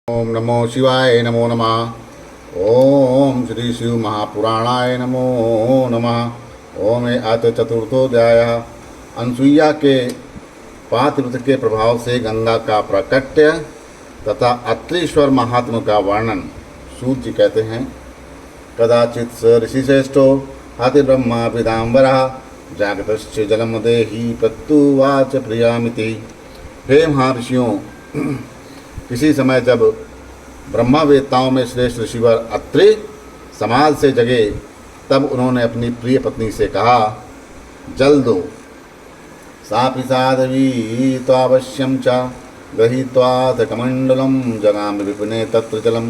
ओम नमो शिवाय नमो नमः। ओम श्री शिव महापुराणाय नमो नमः। ओम अथ चतुर्थोध्याय। अनसुईया के पातिव्रत के प्रभाव से गंगा का प्राकट्य तथा अत्रीश्वर महात्म का वर्णन। सूत जी कहते हैं, कदाचित स ऋषिश्रेष्ठो हाति ब्रह्मा विदाम्बरः जागतश्च जलम देहि प्रत्युवाच प्रियामिति। हे महर्षियों, किसी समय जब ब्रह्मावेत्ताओं में श्रेष्ठ ऋषिवर अत्रि समाज से जगे, तब उन्होंने अपनी प्रिय पत्नी से कहा, जल दो। सापि साध्वी त्वावश्यं च गृहीत्वा कमण्डलं जगामि विपिने तत्र जलं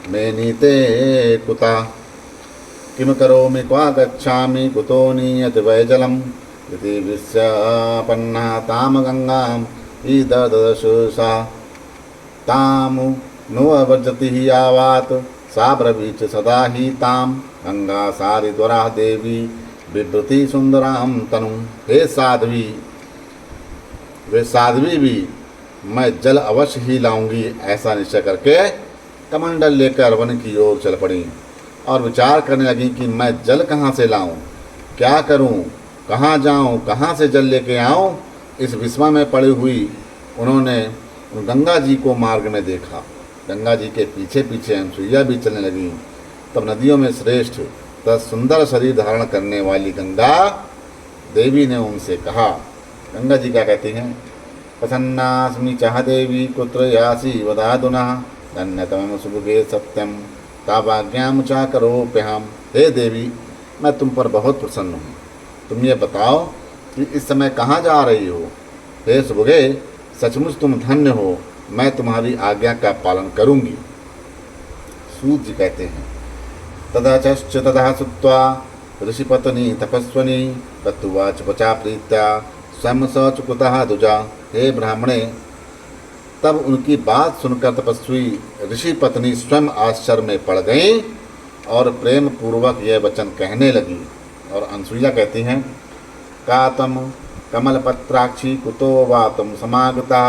मे नीते कुता। किम करोमि क्वा गच्छामि कुतो नीयते वै जलम् इति विस्यापन्ना ताम गंगाम् ईददश सा। ताम नो अवर्जति ही आवात सा ब्रवीच सदा ही ताम गंगा सारी द्वरा देवी बिभ्रति सुंदराम तनु। हे साध्वी, वे साध्वी भी मैं जल अवश्य ही लाऊंगी, ऐसा निश्चय करके कमंडल लेकर वन की ओर चल पड़ी और विचार करने लगी कि मैं जल कहाँ से लाऊं, क्या करूं, कहाँ जाऊं, कहाँ से जल लेके आऊं। इस विस्मय में पड़ी हुई उन्होंने गंगा जी को मार्ग में देखा। गंगा जी के पीछे पीछे अनसुईया भी चलने लगी। तब नदियों में श्रेष्ठ तथा सुंदर शरीर धारण करने वाली गंगा देवी ने उनसे कहा। गंगा जी क्या कहती हैं, प्रसन्नास्मि चाह देवी कुत्र यासी वदाधुना धन्यतमं सुभगे सत्यम तावाज्ञाम चा करोप्यहम। हे देवी, मैं तुम पर बहुत प्रसन्न हूँ। तुम ये बताओ कि इस समय कहाँ जा रही हो। हे सुभगे, सचमुच तुम धन्य हो, मैं तुम्हारी आज्ञा का पालन करूंगी। सूत जी कहते हैं, तदाचश्च तदा सुत्वा ऋषिपत्नी तपस्वनी प्रत्युवाच वचा प्रीत्या स्वयं स चुकुतः दुजा। हे ब्राह्मणे, तब उनकी बात सुनकर तपस्वी ऋषि पत्नी स्वयं आश्चर्य में पड़ गई और प्रेम पूर्वक यह वचन कहने लगी। और अनसुईया कहती हैं, कातम कमलपत्राक्षी कुतो वातम समागता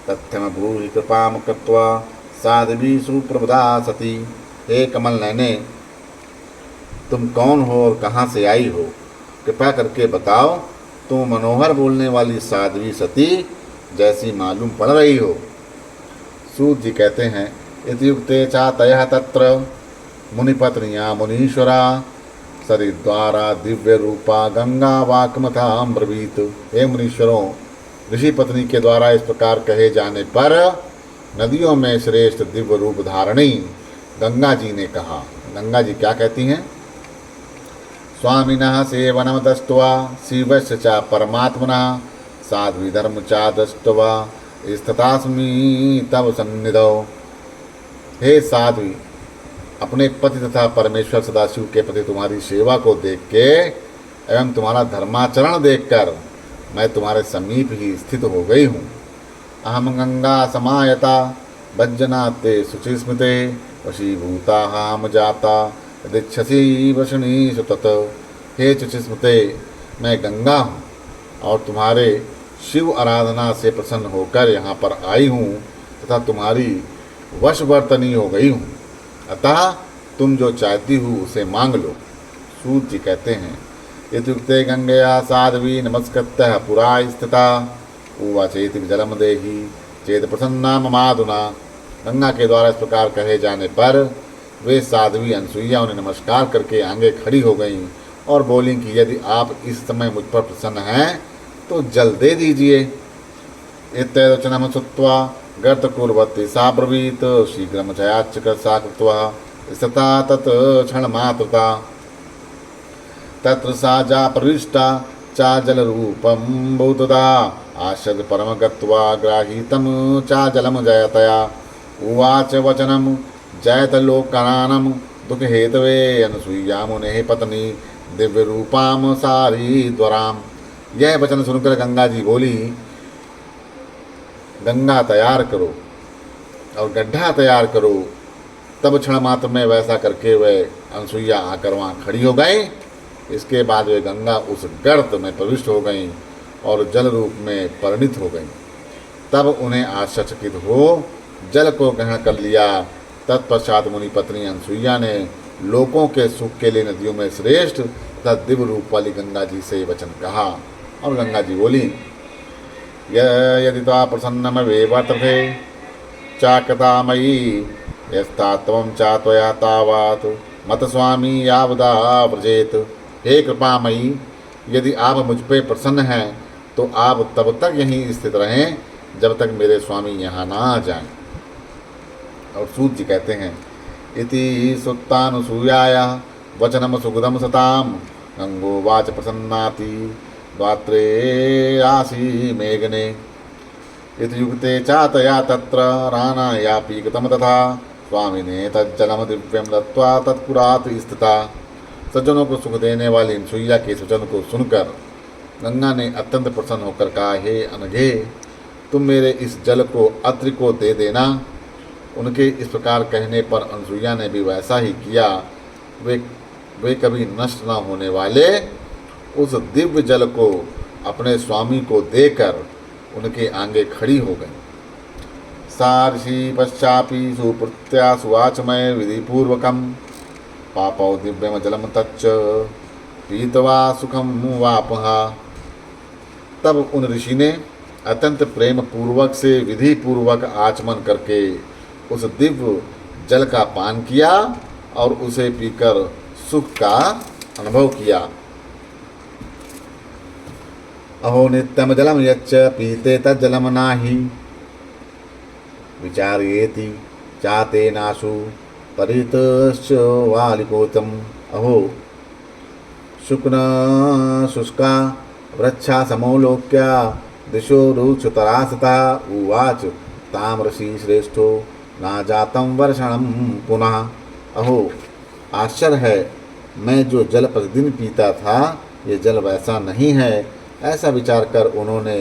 तथ्यम ब्रूहि कृपाम कृत्वा साध्वी सुप्रभदा सती। हे कमल नयने, तुम कौन हो और कहाँ से आई हो, कृपा करके बताओ। तुम मनोहर बोलने वाली साध्वी सती जैसी मालूम पड़ रही हो। सूत जी कहते हैं, इत्युक्ते चातयः तत्र मुनिपत्निया मुनीश्वरा सरिद्वारा दिव्य रूपा गंगा वाक्मथाम ब्रवीत। हे मुनीश्वरों, ऋषि पत्नी के द्वारा इस प्रकार कहे जाने पर नदियों में श्रेष्ठ दिव्य रूप धारणी गंगा जी ने कहा। गंगा जी क्या कहती हैं, स्वामिनः सेवनम दष्ट्वा शिवस्य च परमात्मना साध्वी धर्म च दष्ट्वा स्थितास्मि तव सन्निधौ। हे साध्वी, अपने पति तथा परमेश्वर सदाशिव के प्रति तुम्हारी सेवा को देख के एवं तुम्हारा धर्माचरण देखकर मैं तुम्हारे समीप ही स्थित हो गई हूँ। अहम गंगा समायता भज्जनाते शुचिस्मृते वशीभूता हाम जाता दीक्षसी वशनी सुतत। हे शुचिस्मृते, मैं गंगा हूँ और तुम्हारे शिव आराधना से प्रसन्न होकर यहाँ पर आई हूँ तथा तुम्हारी वशवर्तनी हो गई हूँ, अतः तुम जो चाहती हो उसे मांग लो। सूत जी कहते हैं, इत्युक्ते गंगया साध्वी नमस्कृत्य पुरा स्थिता उवाचेति जलम देहि चेत प्रसन्ना ममाधुना। गंगा के द्वारा इस प्रकार कहे जाने पर वे साध्वी अनसुईया उन्हें नमस्कार करके आगे खड़ी हो गईं और बोली कि यदि आप इस समय मुझ पर प्रसन्न हैं तो जल दे दीजिए। इत्यवचनम श्रुत्वा गर्तकुर्वती सा ब्रवीत शीघ्रम जयाच्चकर्षा कृत्वा स्थिता तत् क्षणमात्रता। तत्र सा जा प्रविष्टा चा जलरूपं भूतदा आश्चर्य परम गत्वा ग्राहीतं चा जलम जयतया उवाच वचनं जयतलोकनानं दुःखहेतवे अनसुईया मुनेः पत्नी दिव्य रूपां सारी द्वराम। यह वचन सुनकर गंगा जी बोली, गंगा तैयार करो और गड्ढा तैयार करो। तब क्षण मात्र में वैसा करके वे अनसुईया आकर वहाँ खड़ी हो गई। इसके बाद वे गंगा उस गर्त में प्रविष्ट हो गईं और जल रूप में परिणित हो गईं। तब उन्हें आश्चर्यचकित हो जल को ग्रहण कर लिया। तत्पश्चात मुनि पत्नी अनसुईया ने लोगों के सुख के लिए नदियों में श्रेष्ठ तथा दिव्य रूप वाली गंगा जी से वचन कहा। और गंगा जी बोली, यदि त्वा प्रसन्नमवे वर्तते चाकता मयि यस्तात्वं चा त्वया तावत् मत स्वामी यावदा व्रजेत। हे कृपामयी, यदि आप मुझ पे प्रसन्न हैं तो आप तब तक यहीं स्थित रहें जब तक मेरे स्वामी यहाँ ना आ जाएं। और सूत जी कहते हैं, इति सुत्तानुसूयाया वचनम सुगदम सताम गंगोवाच प्रसन्नाति द्वात्रे आसी मेघने इति युक्ते चातया तत्र रानाया पीकतम तथा स्वामिने तज्जलम दिव्यम दत्वा तत्पुरात् स्थिता। सज्जनों को सुख देने वाली अनसुईया के वचन को सुनकर गंगा ने अत्यंत प्रसन्न होकर कहा, हे अनघे, तुम मेरे इस जल को अत्रि को दे देना। उनके इस प्रकार कहने पर अनसुईया ने भी वैसा ही किया। वे कभी नष्ट न होने वाले उस दिव्य जल को अपने स्वामी को देकर उनके आगे खड़ी हो गई। सार्षि पश्चापि सुप्रत्या सुवाच मैं विधिपूर्वकम पापौ दिव्यम जलम तच्च पीतवा सुखम वापहा। तब उन ऋषि ने अत्यंत प्रेम पूर्वक से विधि पूर्वक आचमन करके उस दिव्य जल का पान किया और उसे पीकर सुख का अनुभव किया। अहो नित्यम जलम यच्च पीते तज्जलम नाही विचार्येति चाते नाशु परितश्च वालिकोतम। अहो शुक्न शुष्का वृक्षा समोलोक्या दिशो रुक्षतरासता उवाच तामृषि श्रेष्ठो ना जातम वर्षणम पुनः। अहो आश्चर्य है, मैं जो जल प्रतिदिन पीता था ये जल वैसा नहीं है। ऐसा विचार कर उन्होंने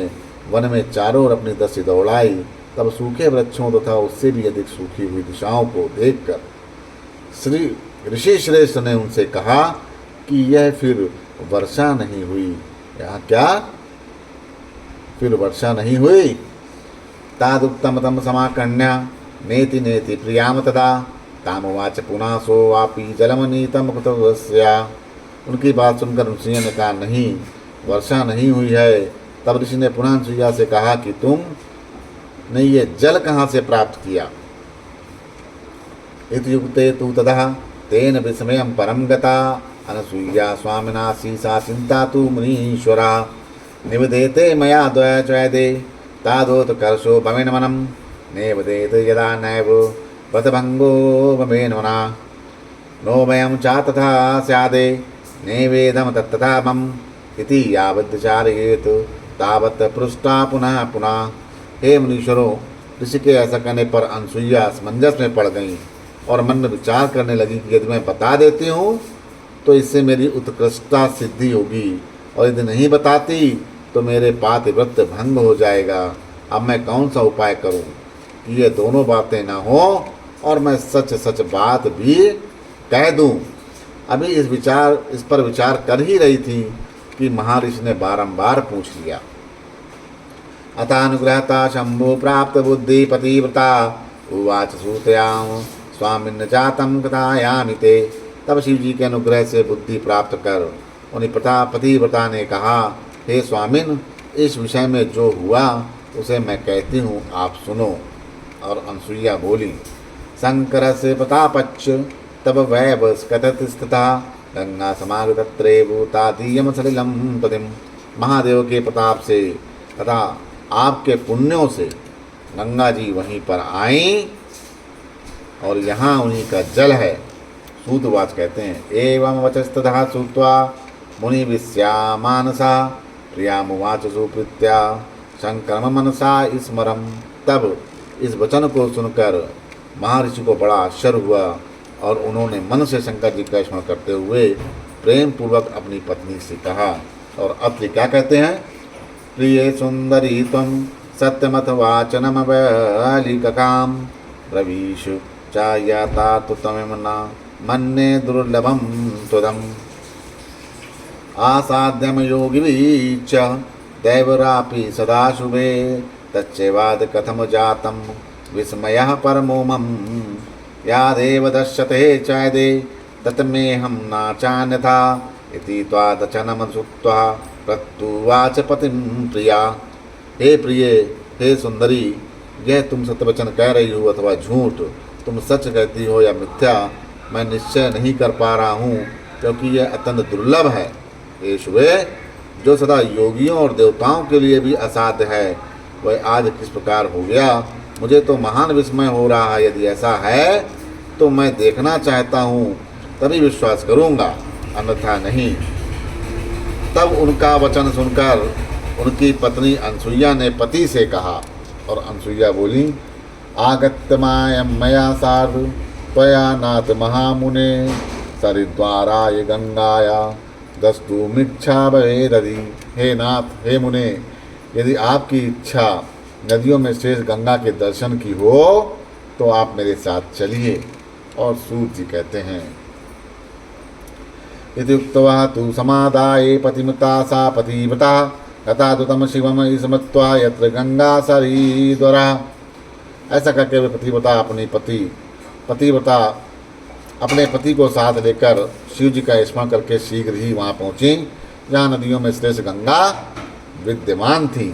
वन में चारों ओर अपनी दृष्टि दौड़ाई। तब सूखे वृक्षों तथा उससे भी अधिक सूखी हुई दिशाओं को देखकर श्री ऋषि श्रेष्ठ ने उनसे कहा कि यह फिर वर्षा नहीं हुई। यहाँ क्या फिर वर्षा नहीं हुई? तादुक्तम तम समाकन्या नेति नेति प्रियाम तदा तामवाच पुनः सो वापी जलमनीतम कृतवस्या। उनकी बात सुनकर अनसुईया ने कहा, नहीं, वर्षा नहीं हुई है। तब ऋषि ने पुनः अनसुईया से कहा कि तुमने ये जल कहाँ से प्राप्त किया? इत्युक्ते तु ततः तेन विस्मयं परम गता अनसुईया स्वामिना शीसा चिंता तु मुनीश्वरा निवेदेते मया द्वैचैदे तादोत्कर्षो भवेन मनम नेवदेत यदा नैव व्रतभंगो भवेन मना नो वयं चा तथा स्यादे नैवेदम तत्तथा मम इति यावत् विचारयेत तावत् पृष्ठा पुनः पुनः। हे मुनीश्वरों, ऋषि के ऐसा कहने पर अनसुईया असमंजस में पड़ गईं और मन में विचार करने लगी कि यदि मैं बता देती हूँ तो इससे मेरी उत्कृष्टता सिद्धि होगी और यदि नहीं बताती तो मेरे पातिव्रत्य भंग हो जाएगा। अब मैं कौन सा उपाय करूँ कि ये दोनों बातें ना हो और मैं सच सच बात भी कह दूँ। अभी इस पर विचार कर ही रही थी कि महर्षि ने बारंबार पूछ लिया। अतानुग्रहता शंभु प्राप्त बुद्धि पतिव्रता उवाच सूतयाम स्वामिन्न जातम कथायामि ते। तब शिव जी के अनुग्रह से बुद्धि प्राप्त कर उन्हें पतिव्रता ने कहा, हे स्वामिन, इस विषय में जो हुआ उसे मैं कहती हूँ, आप सुनो। और अनसुईया बोली, शंकर से प्रतापच्च तब वैव कथत स्थिता गंगा समागतत्रेव तादीयम सलिलम पतिम। महादेव के प्रताप से तथा आपके पुण्यों से गंगा जी वहीं पर आईं और यहाँ उन्हीं का जल है। सूतवाच कहते हैं, एवं वचस्तथा श्रुत्वा मुनि विस्यामानसा प्रियामुवाच सुप्रीत्या शंकरम मनसा स्मरम। तब इस वचन को सुनकर महर्षि को बड़ा आश्चर्य हुआ और उन्होंने मन से शंकर जी का स्मरण करते हुए प्रेम पूर्वक अपनी पत्नी से कहा। और अत्रि क्या कहते हैं, प्रिय सुंदरी त्वं सत्यमथ वाचनम वलिककाम ब्रवीष चायाता तु तमेमना मन्ये दुर्लभम त्वदम् आसाद्यम योगिवीच दैवरापि सदा शुभे तच्चैवाद कथम जातम विस्मयः परमो मम यादेव दश्यते चायदे तत्मेऽहं नाचान्यथा इति त्वादचनं श्रुत्वा प्रत्युवाच पतिं प्रिया। हे प्रिय, हे सुंदरी, यह तुम सत्यवचन कह रही हो अथवा झूठ, तुम सच कहती हो या मिथ्या, मैं निश्चय नहीं कर पा रहा हूँ, क्योंकि यह अत्यंत दुर्लभ है। हे शुभे, जो सदा योगियों और देवताओं के लिए भी असाध्य है, वह आज किस प्रकार हो गया, मुझे तो महान विस्मय हो रहा है। यदि ऐसा है तो मैं देखना चाहता हूँ, तभी विश्वास करूँगा, अन्यथा नहीं। तब उनका वचन सुनकर उनकी पत्नी अनसुईया ने पति से कहा, और अनसुईया बोली, आगत्य मायं मया सार्ध त्वया नाथ महामुने सरिद्वाराय गंगाया दस्तुमिच्छा भवेदधि। हे नाथ, हे मुने, यदि आपकी इच्छा नदियों में श्रेष्ठ गंगा के दर्शन की हो तो आप मेरे साथ चलिए। और सूत जी कहते हैं, इति उक्त्वा तु समादाये पतिमता सा पतिव्रता तथा दुतम शिवम स्मृत्वा यत्र गंगा सरीद्वरा। ऐसा करके वे पतिव्रता अपने पति को साथ लेकर शिव जी का स्मरण करके शीघ्र ही वहाँ पहुँची जहाँ नदियों में श्रेष्ठ गंगा विद्यमान थी।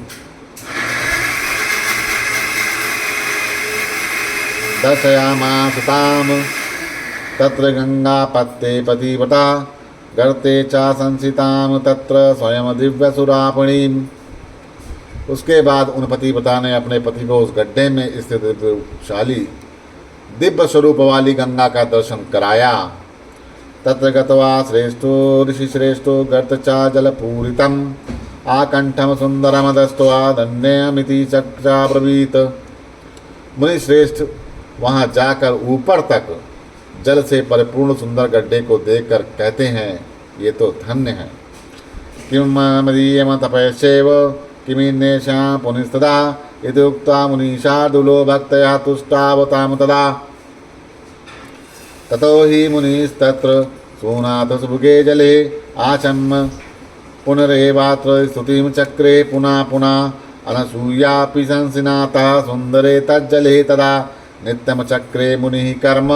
दर्शयामास ताम तत्र गंगा पत्ते पतिव्रता गर्ते चा संसिताम तत्र स्वयं दिव्यसुरापणीम। उसके बाद उन पतिव्रता ने अपने पति को उस गड्ढे में स्थित दिव्यशाली दिव्य स्वरूप वाली गंगा का दर्शन कराया। तत्र गत्वा श्रेष्ठो ऋषि श्रेष्ठो गर्त चा जलपूरितम आकंठम सुंदरम दष्ट्वा धन्यमिति चक्रा ब्रवीत। मुनि श्रेष्ठ वहाँ जाकर ऊपर तक जल से परिपूर्ण सुंदर गड्ढे को देखकर कहते हैं, ये तो धन्य है। किम मदीयम तपस्यैव किमिन्नेषां पुनिस्तदा इति उक्त्वा मुनिशार्दूलो भक्तया तुष्टावताम तदा। ततो हि मुनिस्तत्र सोनाथ सुभुगे जले आचम्य पुनरेवात्र स्तुतिं चक्रे पुनः पुनः अनसूयापि संसिनातः सुंदरे तज्जले तदा नित्यम चक्रे मुनि कर्म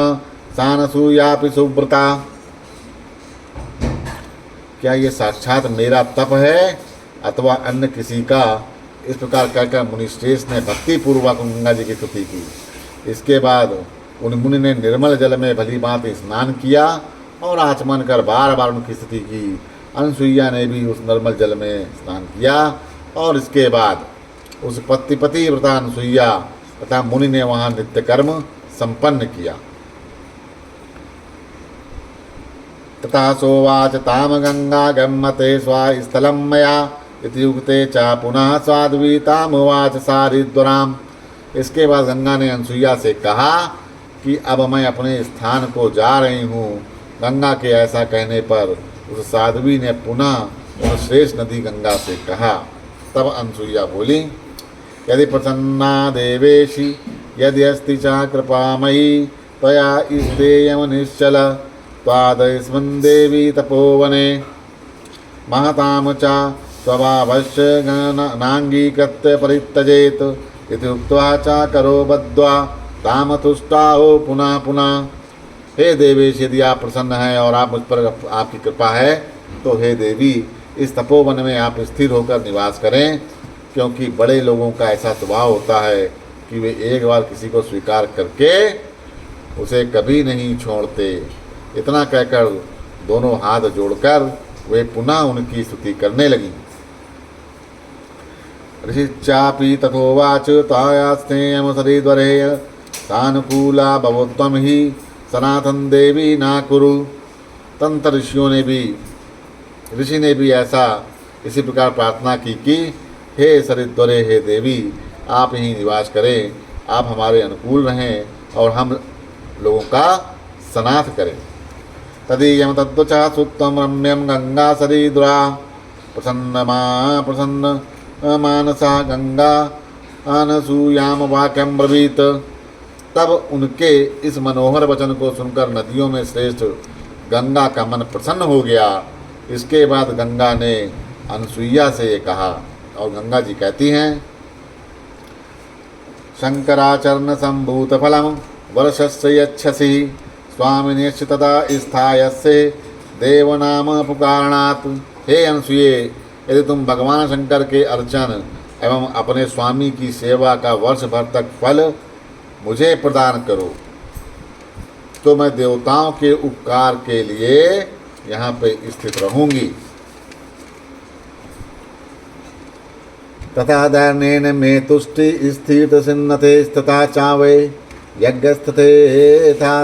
सानसूयापि सुव्रता। क्या ये साक्षात मेरा तप है अथवा अन्य किसी का? इस प्रकार कहकर मुनिश्रेष्ठ ने भक्ति पूर्वक गंगा जी की स्तुति की। इसके बाद उन मुनि ने निर्मल जल में भली भांति स्नान किया और आचमन कर बार बार उनकी स्तुति की। अनसुईया ने भी उस निर्मल जल में स्नान किया और इसके बाद उस पतिव्रता अनसुईया तथा मुनि ने वहाँ नित्य कर्म संपन्न किया। तथा सोवाच ताम गंगा गम्मते स्वास्थलं मया इति उक्ते च पुनः स्वाद्वी तामुवाच सारिद्वराम। इसके बाद गंगा ने अनसुईया से कहा कि अब मैं अपने स्थान को जा रही हूँ। गंगा के ऐसा कहने पर उस साध्वी ने पुनः उस श्रेष्ठ नदी गंगा से कहा। तब अनसुईया बोली, यदि प्रसन्ना देवेशी यदि अस्ति च कृपामयी त्वया इष्टेयं निश्चल त्वादस्मिन् देवी तपोवने महतां च स्वभावस्य नाङ्गीकृत्य परित्यजेत् इति उक्त्वा च करो बद्ध्वा ताम तुष्टाहो पुनः पुनः। हे देवेश, यदि आप प्रसन्न हैं और आप मुझ पर आपकी कृपा है तो हे देवी, इस तपोवन में आप स्थिर होकर निवास करें, क्योंकि बड़े लोगों का ऐसा स्वभाव होता है कि वे एक बार किसी को स्वीकार करके उसे कभी नहीं छोड़ते। इतना कहकर दोनों हाथ जोड़कर वे पुनः उनकी स्तुति करने लगी। ऋषिश्चापि तथोवाच तायास्तेयं सरिद्वरे सानुकूला भवत्वं हि सनातन देवी ना कुरु। तंत्र ऋषि ने भी ऐसा इसी प्रकार प्रार्थना की कि हे सरिद्वरे, हे देवी, आप यहीं निवास करें, आप हमारे अनुकूल रहें और हम लोगों का सनाथ करें। तदीयं तद्वचः सुत्वं रम्यं गंगा सरिद्वरा प्रसन्न मानसा गंगा अनसूयां वाक्यं ब्रवीत। तब उनके इस मनोहर वचन को सुनकर नदियों में श्रेष्ठ गंगा का मन प्रसन्न हो गया। इसके बाद गंगा ने अनसुईया से ये कहा और गंगा जी कहती हैं, शंकराचरण संभूत फलम वर्षस्य यच्छसि स्वामिनेश्च तदा स्थायस्य देवनाम पुकारणात्। हे अनसुये, यदि तुम भगवान शंकर के अर्चन एवं अपने स्वामी की सेवा का वर्ष भर तक फल मुझे प्रदान करो तो मैं देवताओं के उपकार के लिए यहाँ पे स्थित रहूंगी। तथा धर्मेण मे तुष्टि स्थित सिन्नते तथा चावे यज्ञस्थे था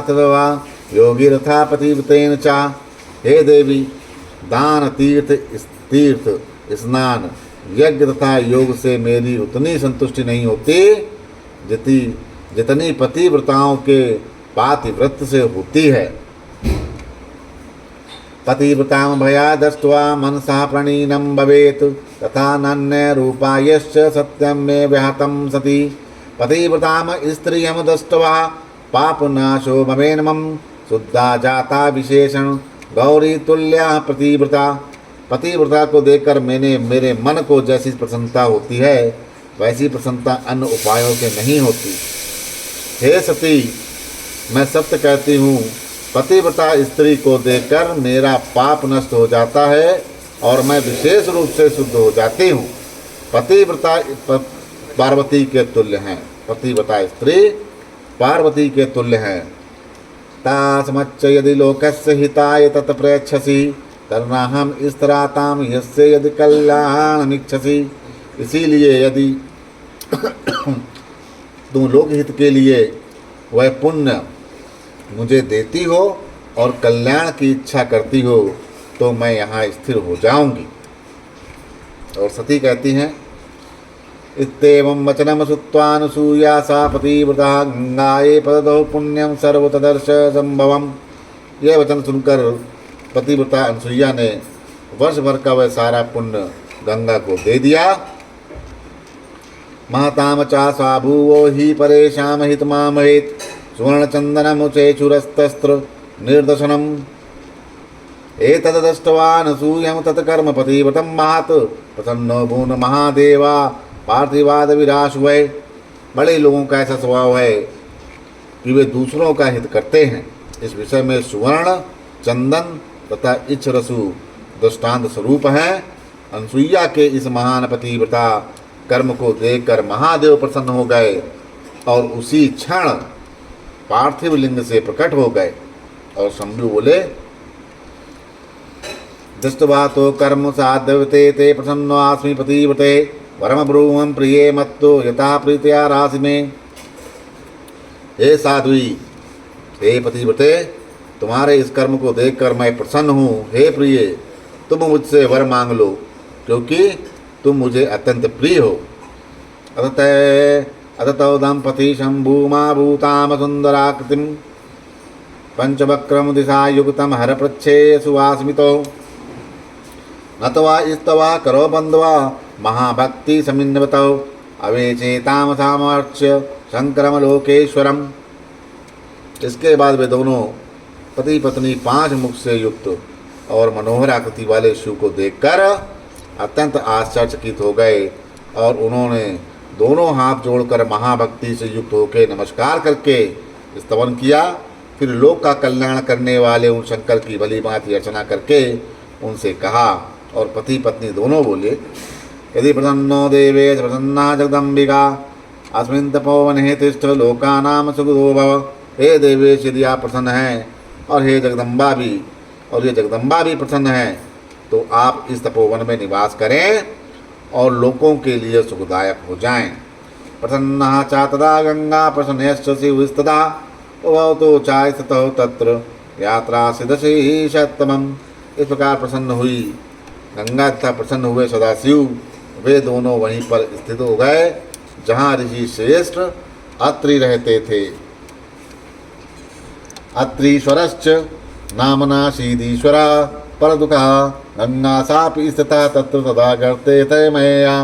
योगिरथा पतिव्रतेन चा। हे देवी, दान तीर्थ स्नान यज्ञ तथा योग से मेरी उतनी संतुष्टि नहीं होती जितनी पतिव्रताओं के पातिव्रत से होती है। पतिव्रतां भया दृष्ट्वा मनसा प्रणीनं भवेत् तथा नान्य रूपायश्च सत्यं मे व्याहतं सति। पतिव्रतां स्त्रियं दृष्ट्वा पापनाशो भवेन्मम शुद्धा जाता विशेषण गौरी तुल्या पतिव्रता। पतिव्रता को देखकर मेरे मन को जैसी प्रसन्नता होती है वैसी प्रसन्नता अन्य उपायों से नहीं होती। हे सती, मैं सत्य कहती हूँ, पतिव्रता स्त्री को देखकर मेरा पाप नष्ट हो जाता है और मैं विशेष रूप से शुद्ध हो जाती हूँ। पतिव्रता पार्वती के तुल्य हैं। पतिव्रता स्त्री पार्वती के तुल्य हैं। तासमच्च यदि लोकस्य हिताय तत्प्रयच्छसि तर्नाहम स्तराताम यस्य यदि कल्याणमिच्छसि। इसीलिए यदि तुम लोकहित के लिए वह पुण्य मुझे देती हो और कल्याण की इच्छा करती हो तो मैं यहाँ स्थिर हो जाऊंगी। और सती कहती हैं, इत्येवं वचनम श्रुत्वानुसूया सा पतिव्रता गंगाये पदतौ पुण्यम सर्वतदर्श संभवम। यह वचन सुनकर पतिव्रता अनुसुईया ने वर्ष भर का वह सारा पुण्य गंगा को दे दिया। महताम चा स्वाभुवो ही परेशाम हितमामहेत सुवर्णचंदनमुचे चुरस्तस्त्र निर्दशनम। एतद्दृष्ट्वा अनसूयं तत्कर्म पतिव्रतं महत् प्रसन्नो भून महादेवा पार्थिवाद विराश हुए। बड़े लोगों का ऐसा स्वभाव है कि वे दूसरों का हित करते हैं। इस विषय में सुवर्ण, चंदन तथा इच्छरसु दृष्टांत स्वरूप हैं। अनसुईया के इस महान पतिव्रता कर्म को देखकर महादेव प्रसन्न हो गए और उसी क्षण पार्थिव लिंग से प्रकट हो गए और शंभु बोले, दृष्ट्वा तो कर्म साध्यवते ते प्रसन्नो आस्मि पतिव्रते परम ब्रूहम प्रिये मत्तो यथा प्रीत्या राशि में। हे साध्वी, हे पतिव्रते, तुम्हारे इस कर्म को देखकर मैं प्रसन्न हूँ। हे प्रिय, तुम मुझसे वर मांग लो क्योंकि तुम मुझे अत्यंत प्रिय हो। अततो दंपति शंभुमा भूताम सुंदराकृतिम पंचवक्रम दिशा युक्तम हर प्रच्छेय सुवास्मितो नत्वा इस्तवा करो बंधवा महाभक्ति समिन्वतो अवेचेताम सामर्च्य शंकरम लोकेश्वरम। इसके बाद वे दोनों पति पत्नी 5 मुख से युक्त और मनोहर आकृति वाले शिव को देखकर अत्यंत आश्चर्यचकित हो गए और उन्होंने दोनों हाथ जोड़कर महाभक्ति से युक्त होकर नमस्कार करके स्तवन किया। फिर लोक का कल्याण करने वाले उन शंकर की भली भांति अर्चना करके उनसे कहा और पति पत्नी दोनों बोले, यदि प्रसन्नो देवे प्रसन्ना जगदम्बिका अस्मिन् तपोवने तिष्ठ लोकानां सुखदो भव। हे देवेश, यदि आप प्रसन्न हैं और हे जगदम्बा भी और ये जगदम्बा भी प्रसन्न है तो आप इस तपोवन में निवास करें और लोगों के लिए सुखदायक हो जाएं। प्रसन्ना चा तदा गंगा प्रसन्नश्च शिवस्तदा तो चाय ततो तत्र यात्रा सिद्धि शतमम। इस प्रकार प्रसन्न हुई गंगा तथा प्रसन्न हुए सदाशिव, वे दोनों वहीं पर स्थित हो गए जहाँ ऋषि श्रेष्ठ अत्रि रहते थे। अत्रीश्वरश्च नामना शीदीश्वरा परदुखा गंगा सापि स्थिता तत्र तदा गर्ते थे मया।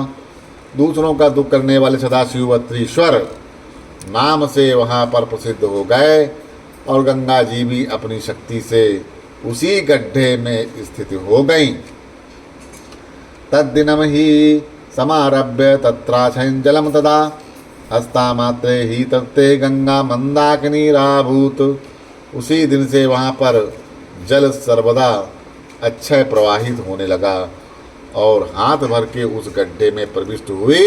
दूसरों का दुख करने वाले सदाशिव अत्रीश्वर नाम से वहाँ पर प्रसिद्ध हो गए और गंगा जी भी अपनी शक्ति से उसी गड्ढे में स्थित हो गईं। तद्दिनम ही समारभ्य तत्राशयं जलम तदा हस्ता मात्रे ही तत्ते गंगा मंदाकिनीराभूत। उसी दिन से वहाँ पर जल सर्वदा अक्षय प्रवाहित होने लगा और हाथ भर के उस गड्ढे में प्रविष्ट हुए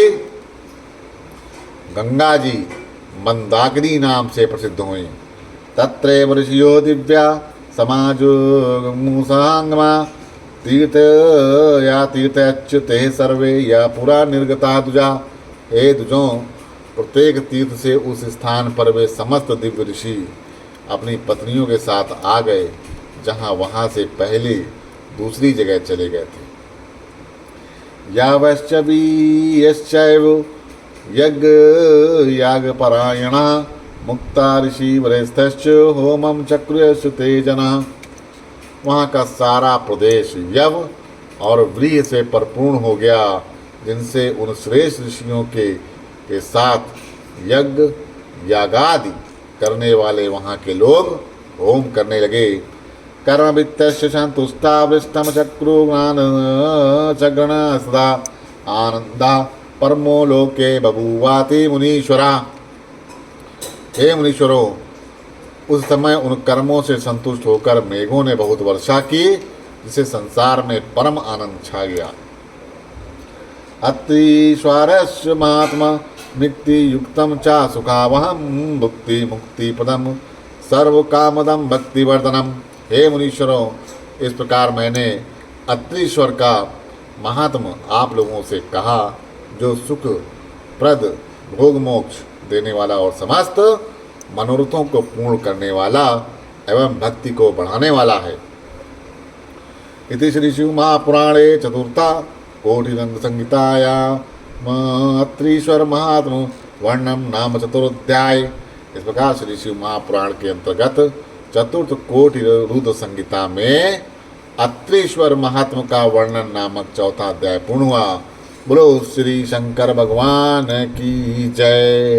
गंगा जी मंदाकिनी नाम से प्रसिद्ध हुई। तत्रैव ऋषियो दिव्या समाजो मुसांगमा तीर्थ या तीर्थच्युते सर्वे या पुरा निर्गता दुजा। हे दुजों, प्रत्येक तीर्थ से उस स्थान पर वे समस्त दिव्य ऋषि अपनी पत्नियों के साथ आ गए जहाँ वहाँ से पहले दूसरी जगह चले गए थे। यावश्चैव यज्ञ यागपरायण मुक्ता ऋषि वरेस्थश्च होमम चक्रुयश्च ते जना। वहाँ का सारा प्रदेश यव और व्रीहि से परिपूर्ण हो गया, जिनसे उन श्रेष्ठ ऋषियों के साथ यज्ञ यागादि करने वाले वहाँ के लोग होम करने लगे। कर्म वित्तस्य संतुष्टा वृष्टम चक्रुगान चग्रण सदा आनंदा परमो लोके बभूवाति मुनीश्वरा। हे मुनीश्वरों, उस समय उन कर्मों से संतुष्ट होकर मेघों ने बहुत वर्षा की, जिससे संसार में परम आनंद छा गया। अत्रीश्वरस्य महात्मा मुक्ति युक्तम चा सुखावहम भुक्ति मुक्ति पदम सर्व कामदम भक्ति वर्धनम। हे मुनीश्वरों, इस प्रकार मैंने अत्रीश्वर का महात्म आप लोगों से कहा, जो सुख प्रद भोग मोक्ष देने वाला और समस्त मनोरथों को पूर्ण करने वाला एवं भक्ति को बढ़ाने वाला है। इति श्री शिव महापुराणे चतुर्था कोटिरंग संहितायां अत्रीश्वर महात्म वर्णम नाम चतुरोध्याय। इस प्रकार श्री शिव महापुराण के अंतर्गत चतुर्थ कोटि रुद्र संहिता में अत्रीश्वर महात्म का वर्णन नामक चौथा अध्याय पूर्ण हुआ। बोलो श्री शंकर भगवान की जय।